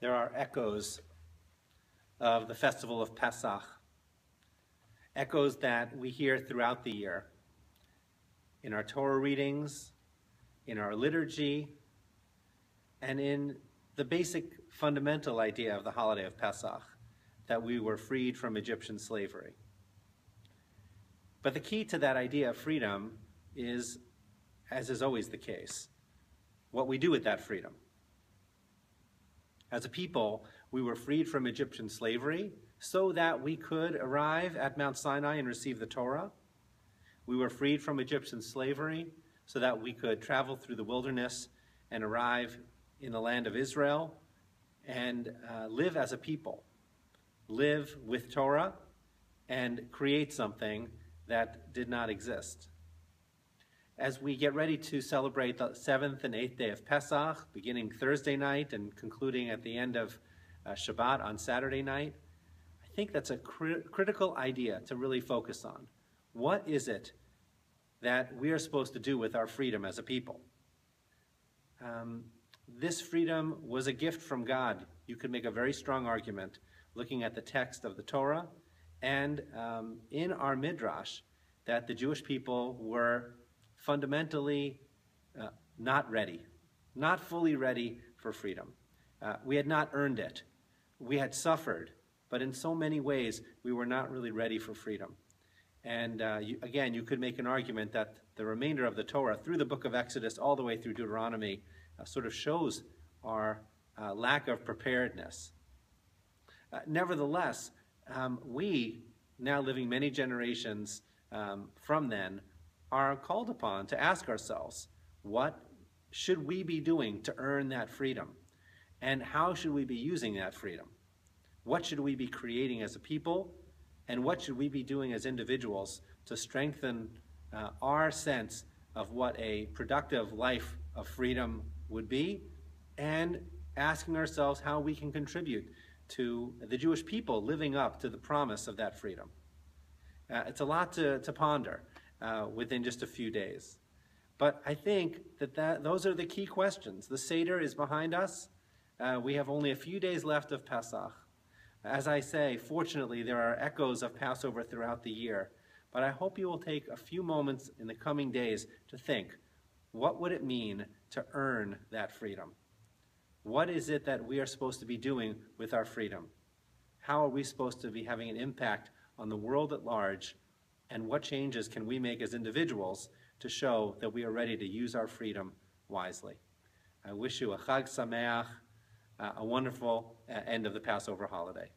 there are echoes of the festival of Pesach, echoes that we hear throughout the year in our Torah readings, in our liturgy, and in the basic fundamental idea of the holiday of Pesach, that we were freed from Egyptian slavery. But the key to that idea of freedom is, as is always the case, what we do with that freedom. As a people, we were freed from Egyptian slavery so that we could arrive at Mount Sinai and receive the Torah. We were freed from Egyptian slavery so that we could travel through the wilderness and arrive in the land of Israel and live as a people, live with Torah, and create something that did not exist. As we get ready to celebrate the 7th and 8th day of Pesach, beginning Thursday night and concluding at the end of Shabbat on Saturday night, I think that's a critical idea to really focus on. What is it that we are supposed to do with our freedom as a people? This freedom was a gift from God. You could make a very strong argument looking at the text of the Torah and in our Midrash that the Jewish people were fundamentally not ready, not fully ready for freedom. We had not earned it. We had suffered, but in so many ways, we were not really ready for freedom. And again, you could make an argument that the remainder of the Torah, through the book of Exodus all the way through Deuteronomy, sort of shows our lack of preparedness. Nevertheless, we, now living many generations from then, are called upon to ask ourselves, what should we be doing to earn that freedom? And how should we be using that freedom? What should we be creating as a people? And what should we be doing as individuals to strengthen our sense of what a productive life of freedom would be? And asking ourselves how we can contribute to the Jewish people living up to the promise of that freedom. It's a lot to ponder within just a few days. But I think that those are the key questions. The Seder is behind us. We have only a few days left of Pesach. As I say, fortunately, there are echoes of Passover throughout the year. But I hope you will take a few moments in the coming days to think, what would it mean to earn that freedom? What is it that we are supposed to be doing with our freedom? How are we supposed to be having an impact on the world at large? And what changes can we make as individuals to show that we are ready to use our freedom wisely? I wish you a Chag Sameach, a wonderful end of the Passover holiday.